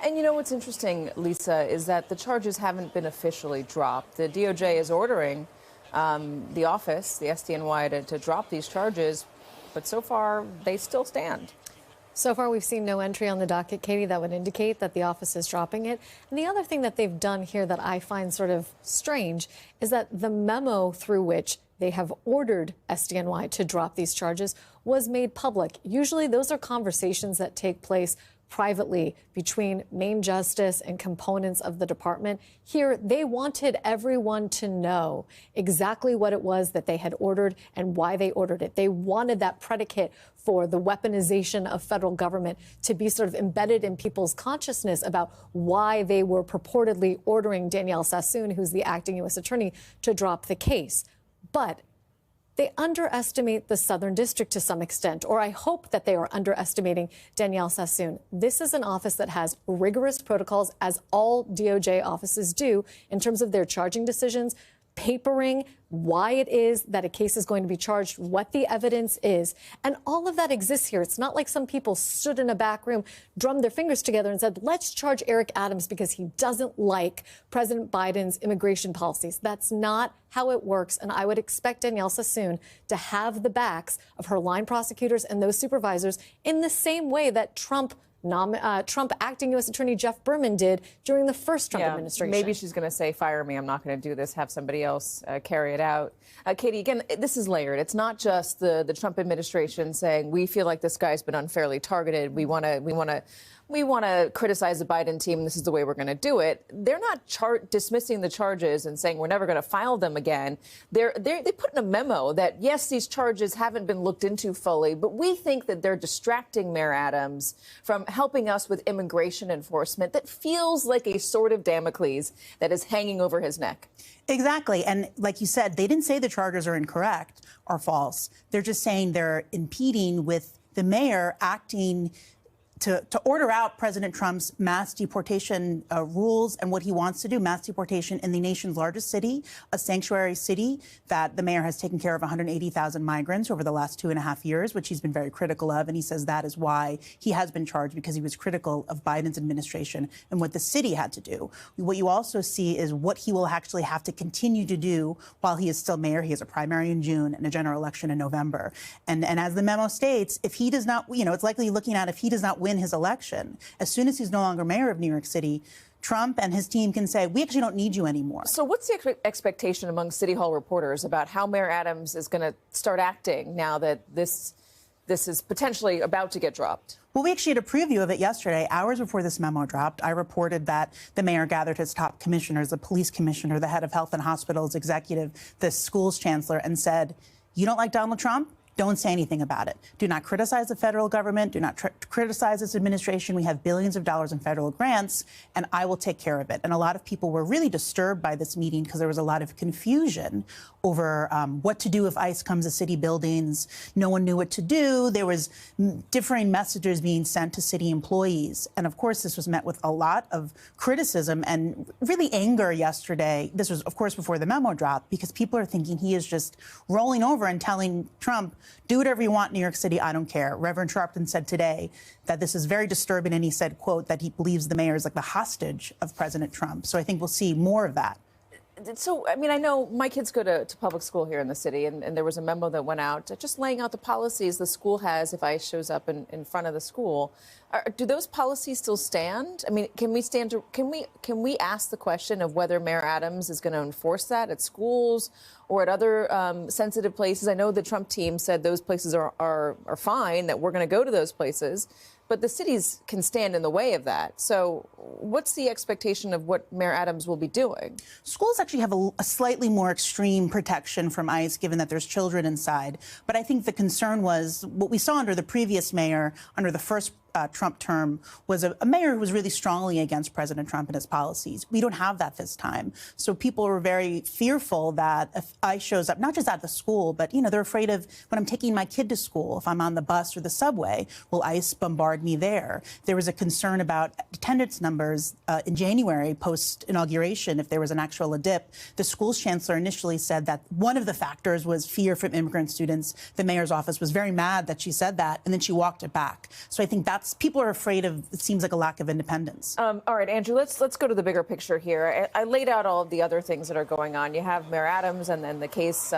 And you know what's interesting, Lisa, is that the charges haven't been officially dropped. The DOJ is ordering the office, the SDNY, to drop these charges, but so far they still stand. So far, we've seen no entry on the docket, Katie, that would indicate that the office is dropping it. And the other thing that they've done here that I find sort of strange is that the memo through which they have ordered SDNY to drop these charges was made public. Usually those are conversations that take place privately between Main Justice and components of the department. Here, they wanted everyone to know exactly what it was that they had ordered and why they ordered it. They wanted that predicate for the weaponization of federal government to be sort of embedded in people's consciousness about why they were purportedly ordering Danielle Sassoon, who's the acting U.S. attorney, to drop the case. But they underestimate the Southern District to some extent, or I hope that they are underestimating Danielle Sassoon. This is an office that has rigorous protocols, as all DOJ offices do, in terms of their charging decisions, papering why it is that a case is going to be charged, what the evidence is. And all of that exists here. It's not like some people stood in a back room, drummed their fingers together and said, let's charge Eric Adams because he doesn't like President Biden's immigration policies. That's not how it works. And I would expect Danielle Sassoon to have the backs of her line prosecutors and those supervisors in the same way that Trump acting U.S. Attorney Jeff Berman did during the first Trump administration. Maybe she's going to say, fire me, I'm not going to do this, have somebody else carry it out. Katie, again, this is layered. It's not just the Trump administration saying, we feel like this guy's been unfairly targeted. We want to criticize the Biden team. This is the way we're going to do it. They're not dismissing the charges and saying we're never going to file them again. They put in a memo that, yes, these charges haven't been looked into fully, but we think that they're distracting Mayor Adams from helping us with immigration enforcement. That feels like a sword of Damocles that is hanging over his neck. Exactly. And like you said, they didn't say the charges are incorrect or false. They're just saying they're impeding with the mayor acting to order out President Trump's mass deportation rules and what he wants to do, mass deportation in the nation's largest city, a sanctuary city that the mayor has taken care of 180,000 migrants over the last 2.5 years, which he's been very critical of. And he says that is why he has been charged, because he was critical of Biden's administration and what the city had to do. What you also see is what he will actually have to continue to do while he is still mayor. He has a primary in June and a general election in November. And as the memo states, if he does not, it's likely looking at if he does not win his election, as soon as he's no longer mayor of New York City, Trump and his team can say, we actually don't need you anymore. So what's the expectation among City Hall reporters about how Mayor Adams is going to start acting now that this is potentially about to get dropped? Well, we actually had a preview of it yesterday. Hours before this memo dropped, I reported that the mayor gathered his top commissioners, the police commissioner, the head of health and hospitals executive, the schools chancellor, and said, you don't like Donald Trump? Don't say anything about it. Do not criticize the federal government. Do not criticize this administration. We have billions of dollars in federal grants, and I will take care of it. And a lot of people were really disturbed by this meeting because there was a lot of confusion over what to do if ICE comes to city buildings. No one knew what to do. There was differing messages being sent to city employees. And of course, this was met with a lot of criticism and really anger yesterday. This was, of course, before the memo dropped, because people are thinking he is just rolling over and telling Trump, do whatever you want in New York City, I don't care. Reverend Sharpton said today that this is very disturbing, and he said, quote, that he believes the mayor is like the hostage of President Trump. So I think we'll see more of that. So, I mean, I know my kids go to public school here in the city, and there was a memo that went out just laying out the policies the school has if ICE shows up in front of the school. Do those policies still stand? I mean, can we ask the question of whether Mayor Adams is going to enforce that at schools or at other sensitive places? I know the Trump team said those places are fine, that we're going to go to those places. But the cities can stand in the way of that. So what's the expectation of what Mayor Adams will be doing? Schools actually have a slightly more extreme protection from ICE, given that there's children inside. But I think the concern was what we saw under the previous mayor, under the first Trump term, was a mayor who was really strongly against President Trump and his policies. We don't have that this time. So people were very fearful that if ICE shows up, not just at the school, but, they're afraid of when I'm taking my kid to school, if I'm on the bus or the subway, will ICE bombard me there? There was a concern about attendance numbers in January post-inauguration, if there was an actual dip. The school's chancellor initially said that one of the factors was fear from immigrant students. The mayor's office was very mad that she said that, and then she walked it back. So I think that's that's people are afraid of. It seems like a lack of independence. All right, Andrew, let's go to the bigger picture here. I laid out all of the other things that are going on. You have Mayor Adams and then the case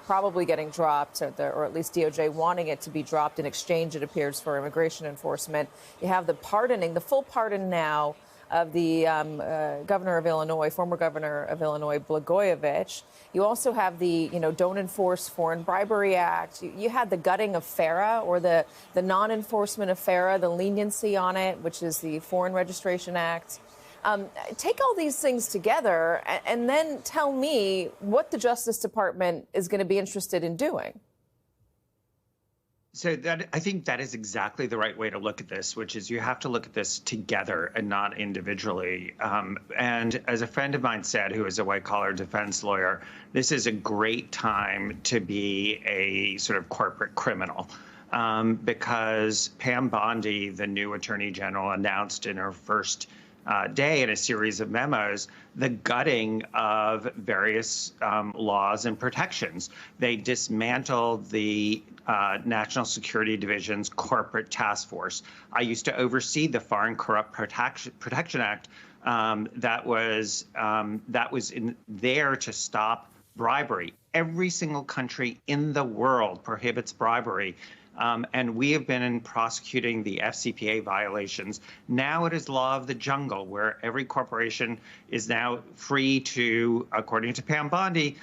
probably getting dropped, or at least DOJ wanting it to be dropped in exchange, it appears, for immigration enforcement. You have the pardoning, the full pardon now of the governor of Illinois, former governor of Illinois, Blagojevich. You also have the, Don't Enforce Foreign Bribery Act. You had the gutting of FARA, or the non-enforcement of FARA, the leniency on it, which is the Foreign Registration Act. Take all these things together and then tell me what the Justice Department is going to be interested in doing. So I think that is exactly the right way to look at this, which is you have to look at this together and not individually. And as a friend of mine said, who is a white-collar defense lawyer, this is a great time to be a sort of corporate criminal. Because Pam Bondi, the new Attorney General, announced in her first day in a series of memos the gutting of various laws and protections. They dismantled the National Security Division's corporate task force. I used to oversee the Foreign Corrupt Protection Act that was in there to stop bribery. Every single country in the world prohibits bribery. And we have been prosecuting the FCPA violations. Now it is law of the jungle, where every corporation is now free to, according to Pam Bondi,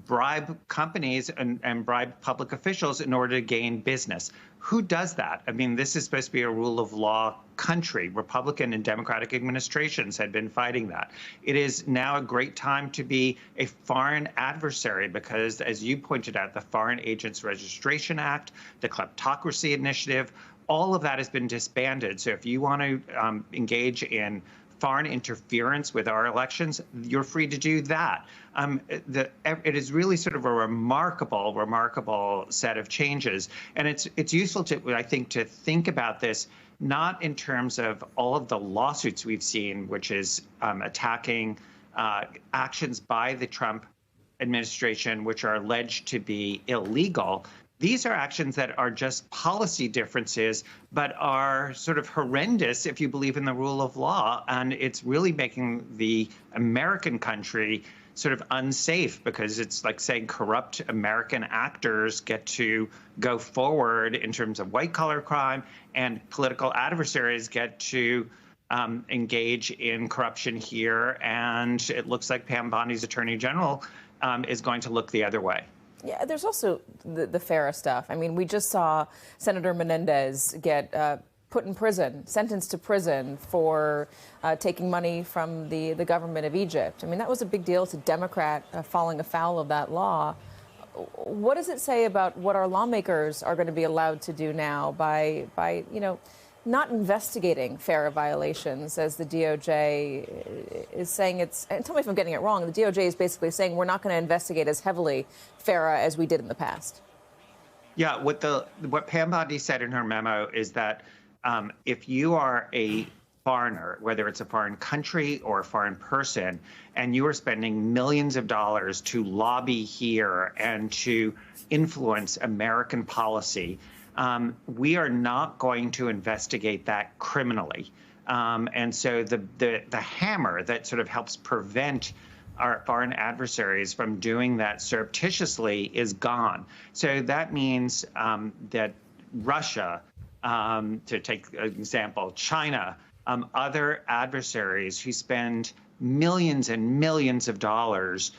bribe companies and bribe public officials in order to gain business. Who does that? I mean, this is supposed to be a rule of law country. Republican and Democratic administrations had been fighting that. It is now a great time to be a foreign adversary because, as you pointed out, the Foreign Agents Registration Act, the Kleptocracy Initiative, all of that has been disbanded. So if you want to engage in foreign interference with our elections, you're free to do that. It is really sort of a remarkable set of changes. And it's useful to, I think, to think about this not in terms of all of the lawsuits we've seen, which is attacking actions by the Trump administration, which are alleged to be illegal. These are actions that are just policy differences, but are sort of horrendous if you believe in the rule of law. And it's really making the American country sort of unsafe because it's like saying corrupt American actors get to go forward in terms of white-collar crime and political adversaries get to engage in corruption here. And it looks like Pam Bondi's Attorney General is going to look the other way. Yeah, there's also the FARA stuff. I mean, we just saw Senator Menendez get put in prison, sentenced to prison for taking money from the government of Egypt. I mean, that was a big deal. It's a Democrat falling afoul of that law. What does it say about what our lawmakers are going to be allowed to do now by not investigating FARA violations, as the DOJ is saying it's, and tell me if I'm getting it wrong, the DOJ is basically saying we're not going to investigate as heavily FARA as we did in the past. Yeah, what Pam Bondi said in her memo is that if you are a foreigner, whether it's a foreign country or a foreign person, and you are spending millions of dollars to lobby here and to influence American policy, we are not going to investigate that criminally. And so the hammer that sort of helps prevent our foreign adversaries from doing that surreptitiously is gone. So that means that Russia, to take an example, China, other adversaries who spend millions and millions of dollars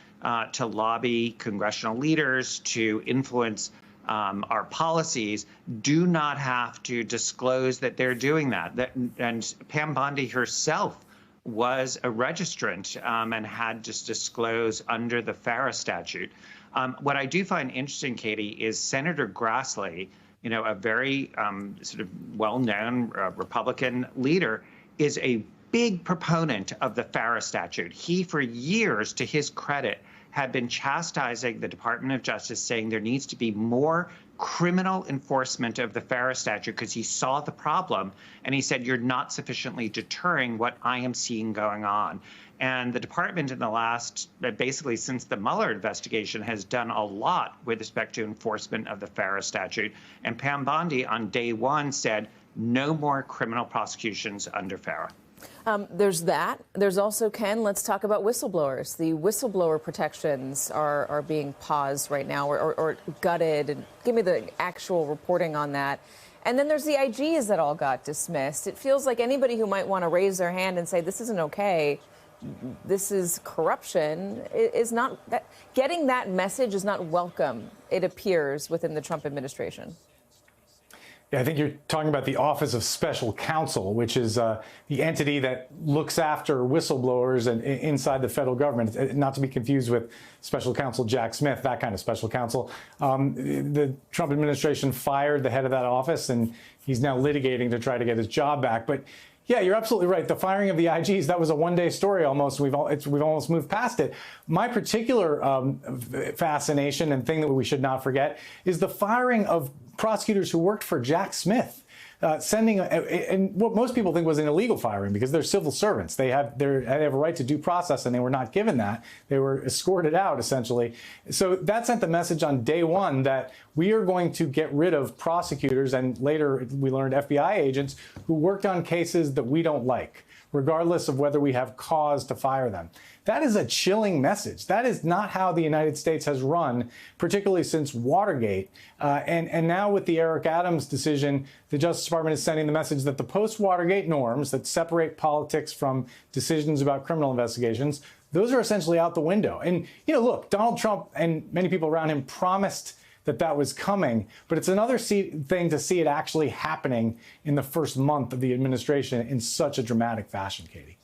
to lobby congressional leaders, to influence our policies, do not have to disclose that they're doing that. And Pam Bondi herself was a registrant and had to disclose under the FARA statute. What I do find interesting, Katie, is Senator Grassley, a very sort of well-known Republican leader, is a big proponent of the FARA statute. He, for years, to his credit, had been chastising the Department of Justice, saying there needs to be more criminal enforcement of the FARA statute because he saw the problem. And he said, you're not sufficiently deterring what I am seeing going on. And the department in the last, basically since the Mueller investigation, has done a lot with respect to enforcement of the FARA statute. And Pam Bondi on day one said, No more criminal prosecutions under FARA. There's that. There's also, Ken, let's talk about whistleblowers. The whistleblower protections are being paused right now or gutted. And give me the actual reporting on that. And then there's the IGs that all got dismissed. It feels like anybody who might want to raise their hand and say this isn't okay, this is corruption, is not getting that message is not welcome, it appears, within the Trump administration. Yeah, I think you're talking about the Office of Special Counsel, which is the entity that looks after whistleblowers and inside the federal government, not to be confused with Special Counsel Jack Smith, that kind of special counsel. The Trump administration fired the head of that office, and he's now litigating to try to get his job back. But yeah, you're absolutely right. The firing of the IGs, that was a one-day story almost. We've almost moved past it. My particular fascination and thing that we should not forget is the firing of prosecutors who worked for Jack Smith, and what most people think was an illegal firing because they're civil servants. They have a right to due process, and they were not given that. They were escorted out, essentially. So that sent the message on day one that we are going to get rid of prosecutors, and later we learned FBI agents who worked on cases that we don't like, regardless of whether we have cause to fire them. That is a chilling message. That is not how the United States has run, particularly since Watergate. And now with the Eric Adams decision, the Justice Department is sending the message that the post-Watergate norms that separate politics from decisions about criminal investigations, those are essentially out the window. And, look, Donald Trump and many people around him promised that was coming, but it's another thing to see it actually happening in the first month of the administration in such a dramatic fashion, Katie.